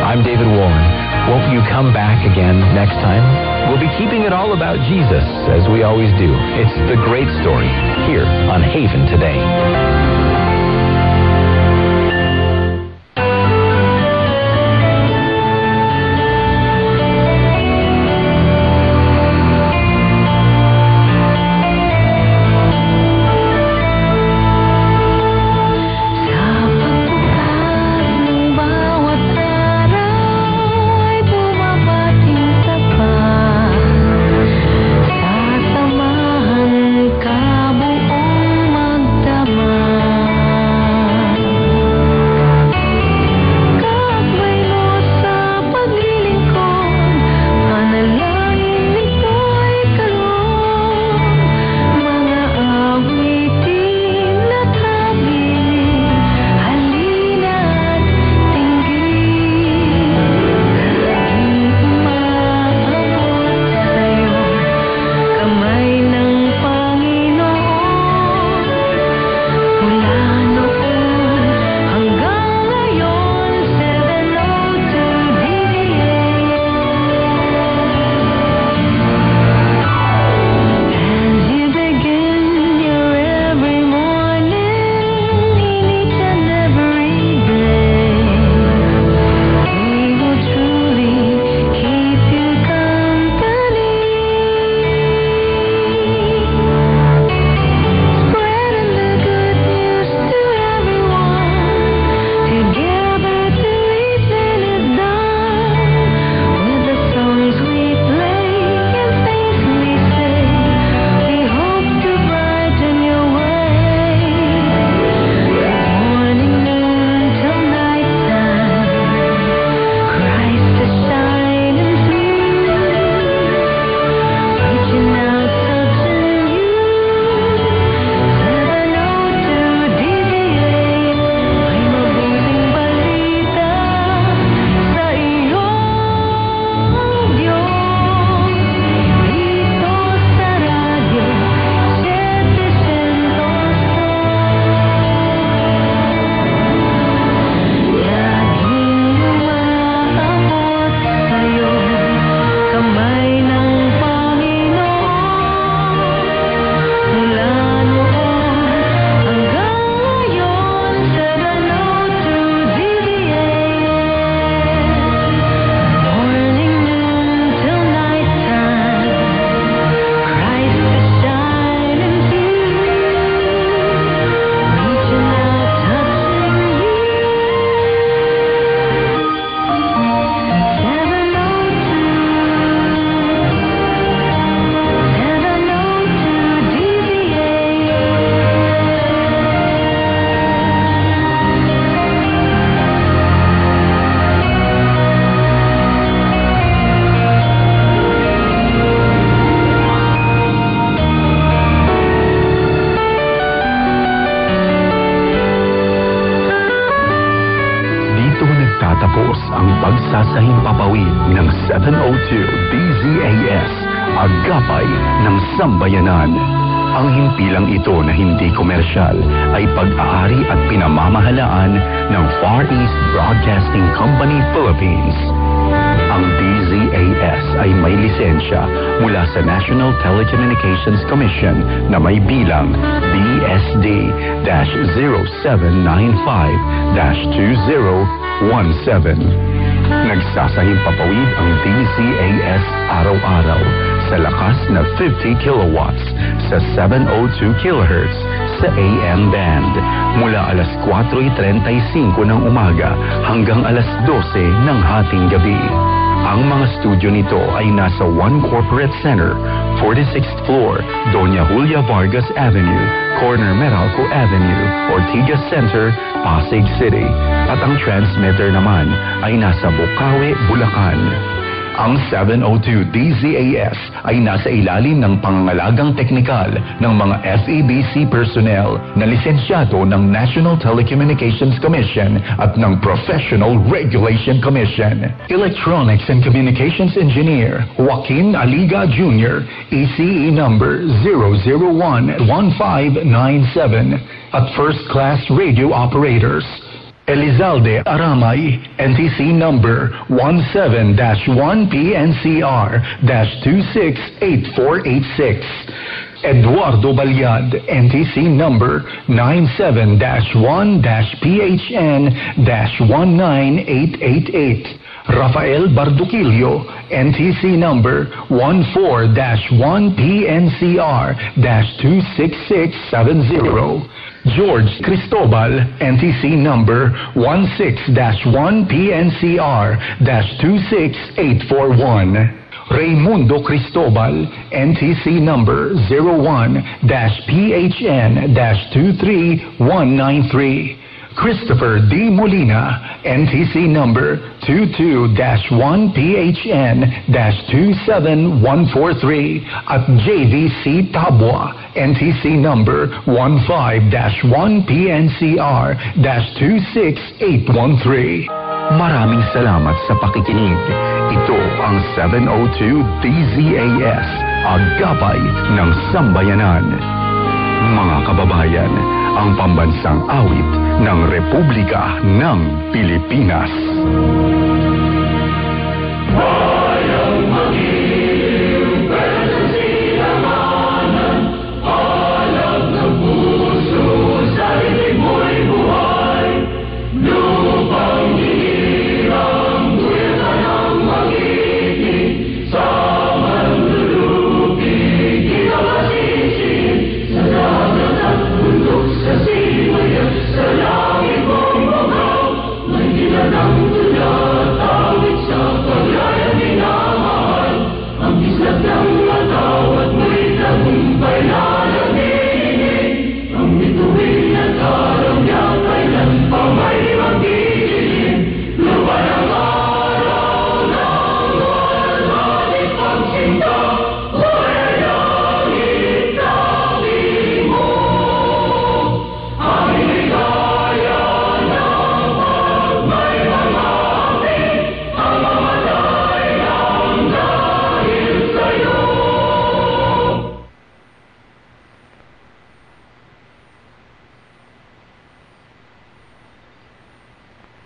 I'm David Warren. Won't you come back again next time? We'll be keeping it all about Jesus, as we always do. It's The Great Story, here on Haven Today. Tatapos ang pagsasahimpapawid ng 702 DZAS, Agapay ng Sambayanan. Ang himpilang ito na hindi komersyal ay pag-aari at pinamamahalaan ng Far East Broadcasting Company Philippines. Ang DZAS ay may lisensya mula sa National Telecommunications Commission na may bilang BSD-0795-2017. Nagsasahimpapawid ang DZAS araw-araw sa lakas na 50 kilowatts sa 702 kHz sa AM band mula alas 4:35 ng umaga hanggang alas 12 ng hating gabi. Ang mga studio nito ay nasa One Corporate Center, 46th floor, Doña Julia Vargas Avenue, corner Meralco Avenue, Ortigas Center, Pasig City. At ang transmitter naman ay nasa Bukawi, Bulacan. Ang 702 DZAS ay nasa ilalim ng pangangalagang teknikal ng mga FEBC personnel na lisensyado ng National Telecommunications Commission at ng Professional Regulation Commission. Electronics and Communications Engineer Joaquin Aliga Jr., ECE number 0011597 at First Class Radio Operators. Elizalde Aramay, NTC number 17-1PNCR-268486. Eduardo Balyad, NTC number 97-1-PHN-19888. Rafael Barduquillo, NTC number 14-1PNCR-26670. George Cristobal, NTC number 16-1PNCR-26841. Raimundo Cristobal, NTC number 01-PHN-23193. Christopher D. Molina, NTC number 22-1PHN-27143 at JVC Tabwa, NTC number 15-1PNCR-26813. Maraming salamat sa pakikinig. Ito ang 702 DZAS, Agapay ng Sambayanan. Mga kababayan, ang pambansang awit ng Republika ng Pilipinas.